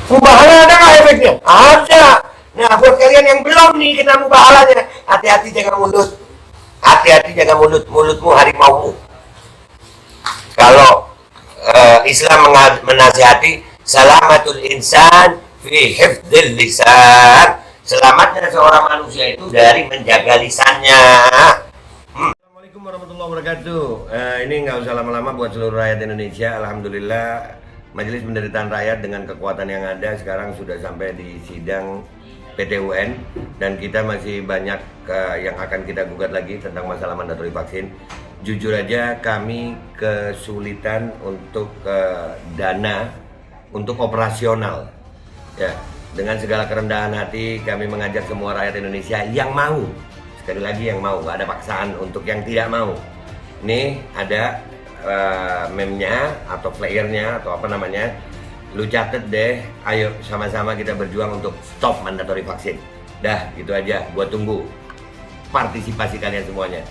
Mubahalah ada nggak efeknya? Ada. Nah, buat kalian yang belum nih kena mubahalanya, hati-hati jaga mulut. Hati-hati jaga mulut, mulutmu harimaumu. Kalau Islam menasihati salamatul insan fi hifdzil lisan. Selamatnya seorang manusia itu dari menjaga lisannya. Assalamualaikum warahmatullahi wabarakatuh. Ini nggak usah lama-lama buat seluruh rakyat Indonesia. Alhamdulillah, Majelis Penderitaan Rakyat dengan kekuatan yang ada sekarang sudah sampai di sidang PT UN, dan kita masih banyak yang akan kita gugat lagi tentang masalah mandatori vaksin. Jujur aja kami kesulitan untuk dana untuk operasional. Ya, dengan segala kerendahan hati kami mengajak semua rakyat Indonesia yang mau, sekali lagi yang mau, gak ada paksaan untuk yang tidak mau. Nih ada meme-nya atau flyernya atau apa namanya, lu catet deh, ayo sama-sama kita berjuang untuk stop mandatori vaksin. Dah gitu aja, gua tunggu partisipasi kalian semuanya.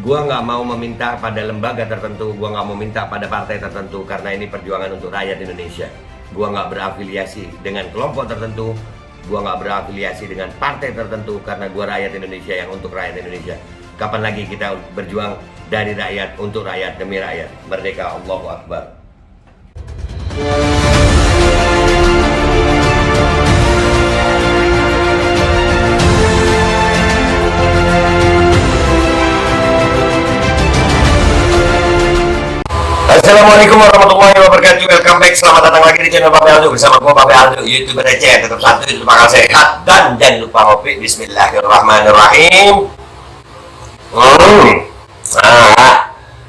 Gua nggak mau meminta pada lembaga tertentu, gua nggak mau minta pada partai tertentu, karena ini perjuangan untuk rakyat Indonesia. Gua nggak berafiliasi dengan kelompok tertentu, gua nggak berafiliasi dengan partai tertentu, karena gua rakyat Indonesia yang untuk rakyat Indonesia. Kapan lagi kita berjuang dari rakyat untuk rakyat demi rakyat? Merdeka, Allahu Akbar. Assalamualaikum warahmatullahi wabarakatuh. Welcome back, selamat datang lagi di channel Pape Aldo. Bersama gua Pape Aldo, YouTuber receh. Tetap santuy, tetap akal sehat, dan jangan lupa ngopi. Bismillahirrahmanirrahim.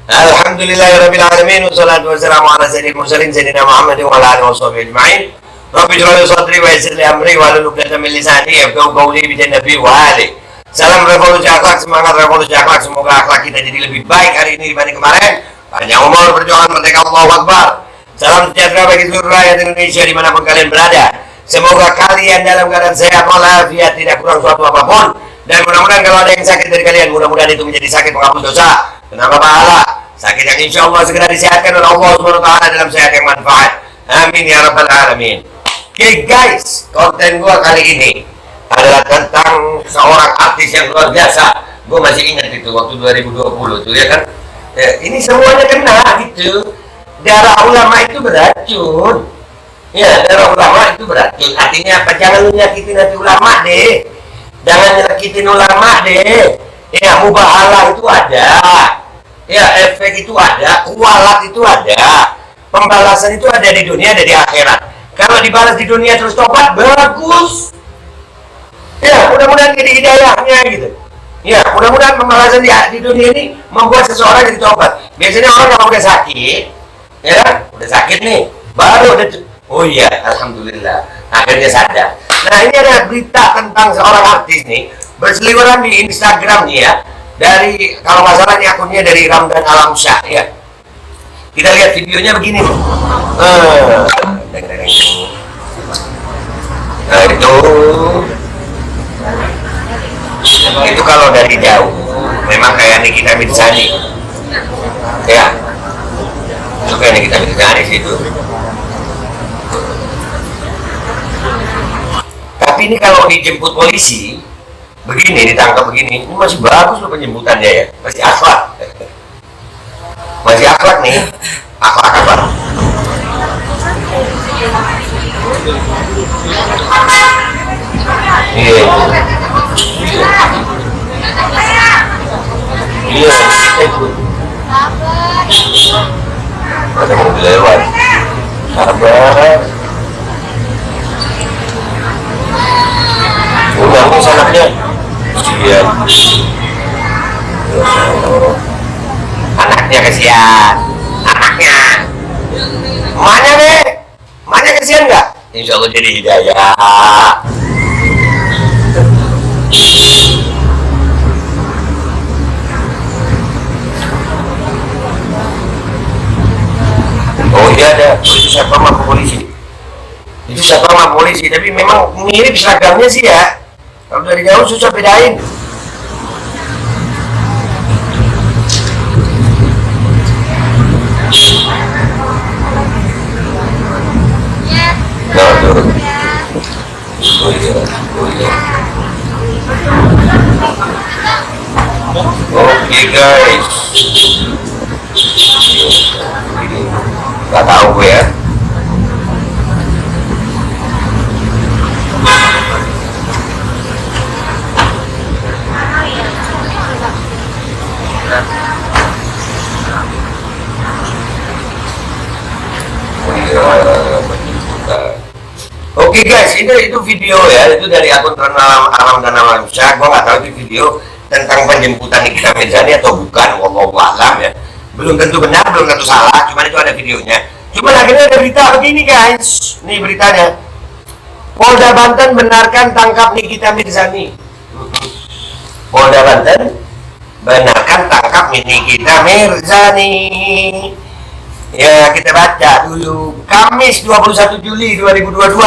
Alhamdulillahirabbil alamin, wassalatu wassalamu ala sayyidil mursalin sayyidina Muhammadin wa ala alihi washabihi ajma'in. Rabbi shrah li sadri wa yassir li amri wahlul 'uqdatam min lisani yafqahu qawli bi nabi wa ali. Salam revolusi akhlak, semangat revolusi akhlak. Semoga akhlak kita jadi lebih baik hari ini dibanding kemarin. Panjang umur, perjuangan, merdeka, Allahu Akbar. Salam sejahtera bagi seluruh rakyat Indonesia dimanapun kalian berada. Semoga kalian dalam keadaan sehat walafiat, tidak kurang suatu apapun. Dan mudah-mudahan kalau ada yang sakit dari kalian, mudah-mudahan itu menjadi sakit menghapus dosa, menambah pahala. Sakit yang insya Allah segera disehatkan oleh Allah SWT dalam sehat yang manfaat. Amin ya rabbal alamin. Oke guys, konten gua kali ini adalah tentang seorang artis yang luar biasa. Gue masih ingat itu waktu 2020 tuh ya kan. Ini semuanya kena gitu. Darah ulama itu beracun. Ya, darah ulama itu beracun. Artinya apa? Jangan nyakitin hati ulama deh. Jangan nyakitin ulama deh. Ya, mubahalah itu ada. Ya, efek itu ada. Kualat itu ada. Pembalasan itu ada di dunia, ada di akhirat. Kalau dibalas di dunia terus tobat, bagus. Ya, mudah-mudahan jadi hidayahnya gitu. Ya, mudah-mudahan pembalasan di dunia ini membuat seseorang jadi tobat. Biasanya orang kalau udah sakit, ya, udah sakit nih, baru udah, oh iya, alhamdulillah, akhirnya sadar. Nah, ini ada berita tentang seorang artis nih, berseliweran di Instagram nih ya, dari, kalau nggak salah ini akunnya dari Ramdan Alamsyah ya. Kita lihat videonya begini nih. Nah, itu kalau dari jauh memang kayak Nikita Mirzani ya, itu kayak Nikita Mirzani sih itu. Tapi ini kalau dijemput polisi begini, ditangkap begini, ini masih bagus loh penjemputannya ya, masih akhlak, masih akhlak nih. Akhlak apa? Iya. Iya, ada mobil lewat. Sabar. Udah, ini anaknya. Kesian. Anaknya kesian. Anaknya. Emaknya deh. Emaknya kesian nggak? Insya Allah jadi hidayah. Oh iya ada, itu siapa sama polisi. Itu siapa sama polisi, tapi memang mirip seragamnya sih ya. Kalau dari jauh susah bedain. Nah, tuh. Oh, iya. Oke guys, nggak tahu gue ya. Oke guys, itu video ya, itu dari akun Ramdan Alamsyah. Gue nggak tahu itu video tentang penjemputan Nikita Mirzani atau bukan, wallahu alam ya. Belum tentu benar, belum tentu salah, cuman itu ada videonya. Cuman akhirnya ada berita begini guys, nih beritanya. Polda Banten benarkan tangkap Nikita Mirzani. Polda Banten benarkan tangkap Nikita Mirzani. Ya, kita baca dulu. Kamis 21 Juli 2022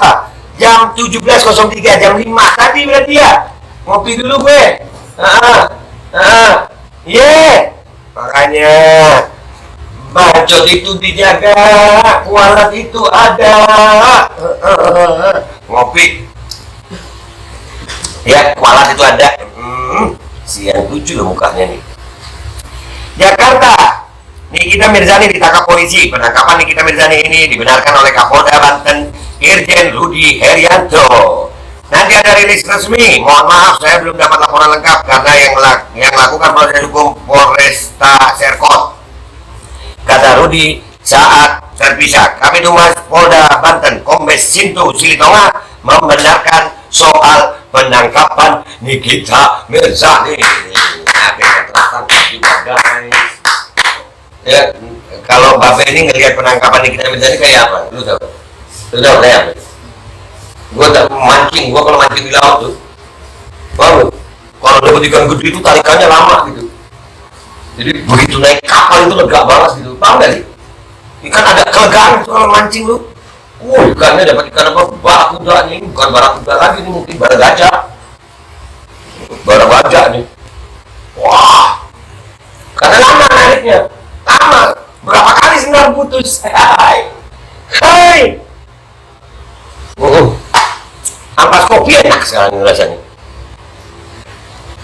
jam 17.03, jam 5 tadi berarti ya. Ngopi dulu gue. Makanya bacot itu dijaga, kualat itu ada. Ngopi. Ya, kualat itu ada. Siang lucu loh mukanya nih. Jakarta, Nikita Mirzani ditangkap polisi. Penangkapan Nikita Mirzani ini dibenarkan oleh Kapolda Banten Irjen Rudi Herianto. Nanti ada rilis resmi. Mohon maaf saya belum dapat laporan lengkap karena yang lakukan proses hukum Polresta Serkot, kata Rudi saat terpisah. Kami Humas Polda Banten Kombes Sintu Silitonga membenarkan soal penangkapan Nikita Mirzani. Ya, kalau Babe ini ngelihat penangkapan Nikita Mirzani kayak apa? Lu tahu kayak apa? Gue tak mancing, gue kalau mancing di laut tuh, kalau dapat ikan gede itu tarikannya lama gitu. Jadi begitu naik kapal itu lega banget gitu, tahu nggak sih? Ikan ada kelegaan itu kalau mancing lu. Ikannya dapat ikan apa? Barakuda nih, bukan barakuda lagi nih, mungkin baragajah. Baragajah nih. Wah, karena lama nariknya, lama. Berapa kali sendal putus? Hai. Ampas kopi enak sekarang rasanya.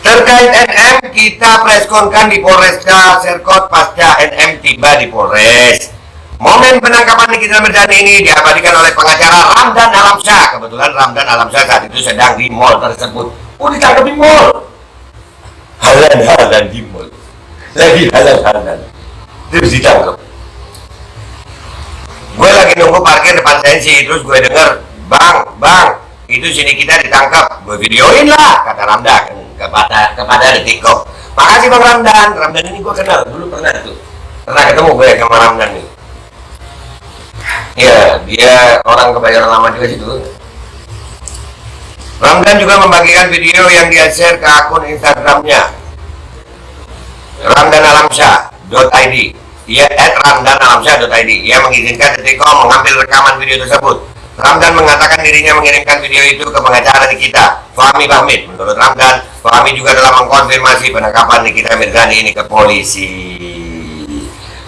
Terkait NM, kita preskonkan di Polresta Serkot pasca NM tiba di Polres. Momen penangkapan Nikita Mirzani ini diabadikan oleh pengacara Ramdan Alamsyah. Kebetulan Ramdan Alamsyah saat itu sedang di mall tersebut. Ditangkap di mall. Halan di mall. Lagi halan. Terus ditangkap. Gue lagi nunggu parkir depan sensi, terus gue denger, Bang, itu sini kita ditangkap. Gue videoin lah, kata Ramdan kepada Detikop. Makasih Bang Ramdan. Ramdan ini gue kenal, dulu pernah ketemu gue sama Ramdan nih. Ya, dia orang Kebayoran Lama juga situ. Ramdan juga membagikan video yang dia share ke akun Instagramnya ramdanalamsyah.id. Ia @ramdanalamsyah.id. Ia mengizinkan Detikop mengambil rekaman video tersebut. Ramdan mengatakan dirinya mengirimkan video itu ke pengacara Nikita, Fahmi Bahmid. Menurut Ramdan, Fahmi juga telah mengkonfirmasi penangkapan Nikita Mirzani ini ke polisi.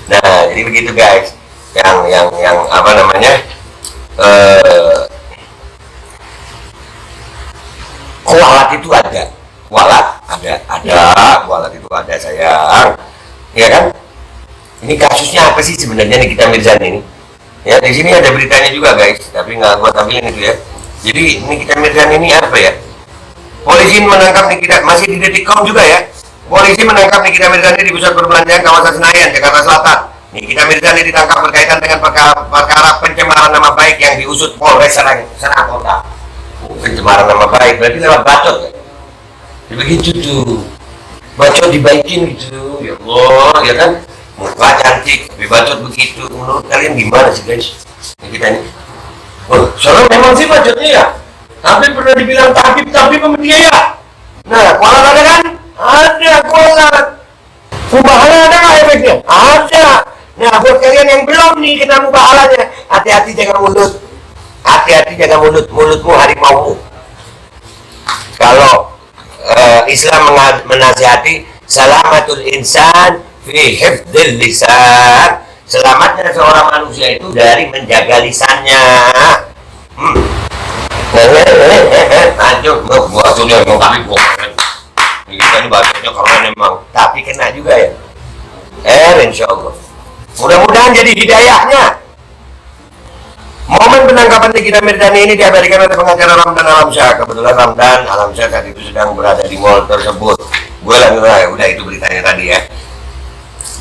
Nah, jadi begitu guys. Yang apa namanya? Kualat itu ada. Kualat itu ada sayang. Iya kan? Ini kasusnya apa sih sebenarnya Nikita Mirzani ini? Ya, di sini ada beritanya juga guys, tapi nggak gua tampilin itu ya. Jadi Nikita Mirzani ini apa ya? Polisi menangkap Nikita, masih di Detikcom juga ya. Polisi menangkap Nikita Mirzani di pusat perbelanjaan kawasan Senayan, Jakarta Selatan. Nikita Mirzani ditangkap berkaitan dengan perkara pencemaran nama baik yang diusut Polres Serakota. Pencemaran nama baik berarti lewat bacot ya. Begitu tuh, bacot dibaikin gitu, ya Allah, ya kan? Muka cantik, bacot begitu. Menurut kalian gimana sih guys? Kita ini, soalnya memang sih bacotnya ya. Hampir pernah dibilang tabib sama dia ya. Nah, kualat ada kan? Ada kualat. Mubahalah ada nggak efeknya? Ada. Nah, buat kalian yang belum nih kena mubahalanya, hati-hati jaga mulut. Hati-hati jaga mulut, mulutmu harimaumu. Kalau Islam menasihati salamatul insan fi hifdzil lisan. Selamatnya seorang manusia itu dari menjaga lisannya. aja gua sudah mau tapi gua ini bacotnya keren emang, tapi kena juga ya. Insya Allah. Mudah-mudahan jadi hidayahnya. Momen penangkapan Nikita Mirzani ini diabadikan oleh pengacara Ramdan Alamsyah. Kebetulan Ramdan Alamsyah saat itu sedang berada di mall tersebut. Gue langsung udah itu beritanya tadi ya.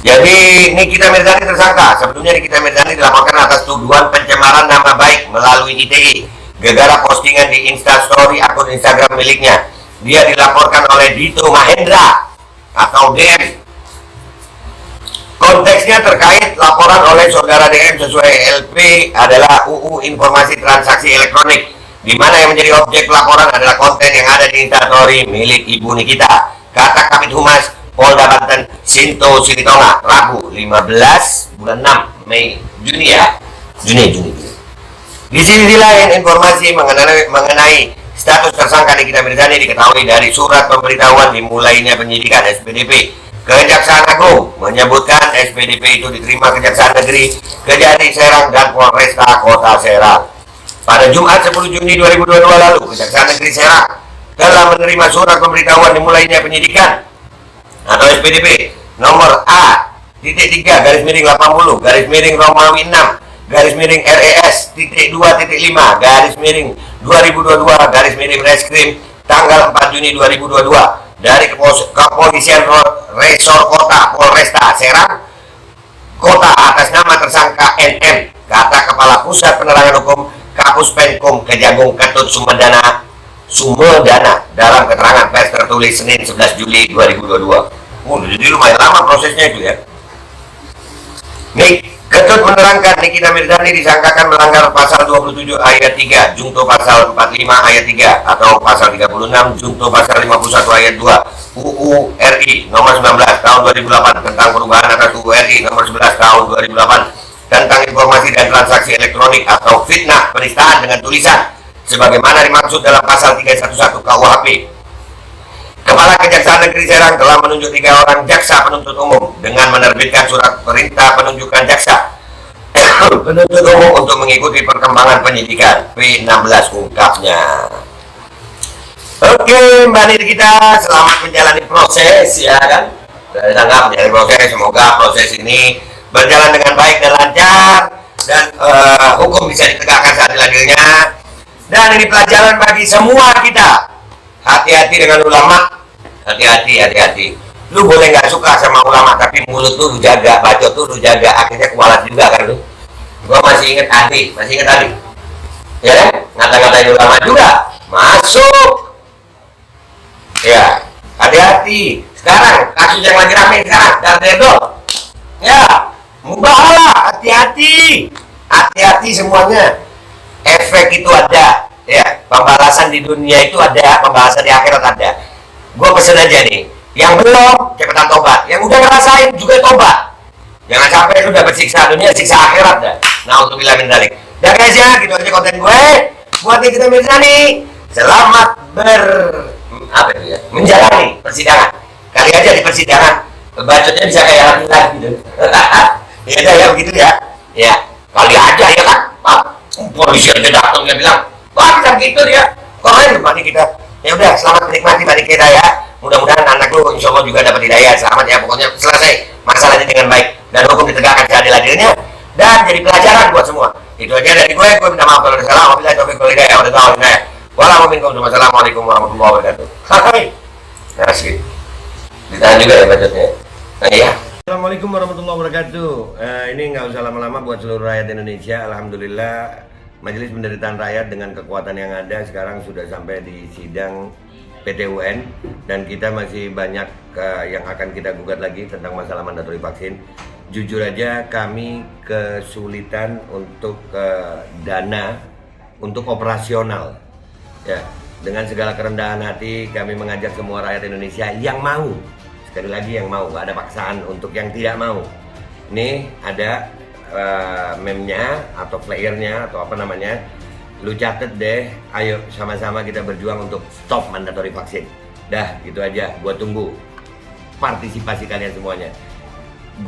Jadi Nikita Mirzani tersangka. Sebelumnya Nikita Mirzani dilaporkan atas tuduhan pencemaran nama baik melalui ITE gara-gara postingan di Instastory akun Instagram miliknya. Dia dilaporkan oleh Dito Mahendra atau DM. Konteksnya terkait laporan oleh saudara DM sesuai LP adalah UU Informasi Transaksi Elektronik, di mana yang menjadi objek laporan adalah konten yang ada di Instastory milik Ibu Nikita. Kata Kabid Humas Polda Banten Sinto Silitonga, Rabu 15 bulan 6 Mei Juni ya. Juni. Di sisi lain informasi mengenai status tersangka Nikita Mirzani diketahui dari surat pemberitahuan dimulainya penyidikan SPDP. Kejaksaan Agung menyebutkan SPDP itu diterima Kejaksaan Negeri Kejati Serang dan Polresta Kota Serang. Pada Jumat 10 Juni 2022 lalu, Kejaksaan Negeri Serang telah menerima surat pemberitahuan dimulainya penyidikan atau SPDP nomor A-3-Romawi 6-Romawi 5-2.5-2022 tanggal 4 Juni 2022 dari Kepolisian Resor Kota Polresta Serang Kota atas nama tersangka NM, kata Kepala Pusat Penerangan Hukum Kapus Penkum Kejagung Ketut Sumedana dalam keterangan pers tertulis Senin 11 Juli 2022. Jadi lumayan lama prosesnya itu ya. Ketut menerangkan Nikita Mirzani disangkakan melanggar pasal 27 ayat 3 junto pasal 45 ayat 3 atau pasal 36 junto pasal 51 ayat 2 UU RI nomor 19 tahun 2008 tentang perubahan atas UU RI nomor 11 tahun 2008 tentang informasi dan transaksi elektronik atau fitnah penistaan dengan tulisan sebagaimana dimaksud dalam pasal 311 KUHP. Kepala Kejaksaan Negeri Serang telah menunjuk 3 orang jaksa penuntut umum dengan menerbitkan surat perintah penunjukan jaksa penuntut umum untuk mengikuti perkembangan penyidikan. P16 ungkapnya. Oke, Mbak Nikita, selamat menjalani proses ya kan. Selamat menjalani proses. Semoga proses ini berjalan dengan baik dan lancar dan hukum bisa ditegakkan seadil-adilnya. Dan ini pelajaran bagi semua kita. Hati-hati dengan ulama, hati-hati. Lu boleh nggak suka sama ulama, tapi mulut lu jaga, bacot tuh lu jaga, akhirnya kualat juga kan lu. Gua masih inget Adi, ya kan? Ngata-ngatain ulama juga, masuk. Ya, hati-hati. Sekarang kasus yang lagi rame sekarang, Dardedo. Ya, mubahlah, hati-hati semuanya. Efek itu ada. Ya, pembalasan di dunia itu ada, pembalasan di akhirat ada. Gue pesen aja nih, yang belum cepetan tobat, yang udah ngerasain juga tobat. Jangan sampai lu dapet siksa dunia, siksa akhirat dah. Nah, untuk bilang dalik. Dan guys ya, gitu aja konten gue. Buat Nikita Mirzani, selamat menjalani persidangan. Kali aja di persidangan, bacotnya bisa kayak laki-laki gitu. Ya udah ya begitu ya. Ya, kali aja ya kan. Polisi aja datang dia bilang, wah bisa gitu dia, keren Mbak Nikita. Ya udah, selamat menikmati Mbak Nikita ya. Mudah-mudahan anak lu insya Allah juga dapat hidayah. Selamat ya, pokoknya selesai masalahnya dengan baik dan hukum ditegakkan seadil-adilnya dan jadi pelajaran buat semua. Itu aja dari gue minta maaf kalau ada salah. Wabillahi taufiq wal hidayah. Wassalamualaikum warahmatullahi wabarakatuh. Hai. Asik. Ditahan juga ya bacotnya. Nah, ya. Assalamualaikum warahmatullahi wabarakatuh. Ini nggak usah lama-lama buat seluruh rakyat Indonesia. Alhamdulillah. Majelis Penderitaan Rakyat dengan kekuatan yang ada sekarang sudah sampai di sidang PT UN dan kita masih banyak yang akan kita gugat lagi tentang masalah mandatori vaksin. Jujur aja kami kesulitan untuk dana untuk operasional. Ya, dengan segala kerendahan hati kami mengajak semua rakyat Indonesia yang mau, sekali lagi yang mau, gak ada paksaan untuk yang tidak mau. Nih ada meme-nya atau flyernya atau apa namanya, lu catet deh, ayo sama-sama kita berjuang untuk stop mandatori vaksin. Dah gitu aja, gua tunggu partisipasi kalian semuanya.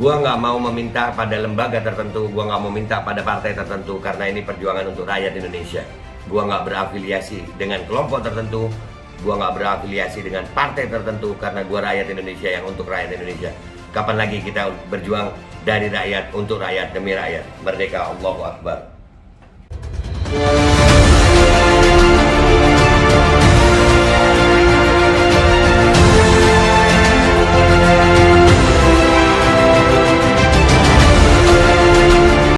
Gua nggak mau meminta pada lembaga tertentu, gua nggak mau minta pada partai tertentu karena ini perjuangan untuk rakyat Indonesia. Gua nggak berafiliasi dengan kelompok tertentu, gua nggak berafiliasi dengan partai tertentu, karena gua rakyat Indonesia yang untuk rakyat Indonesia. Kapan lagi kita berjuang dari rakyat untuk rakyat demi rakyat? Merdeka, Allahu Akbar.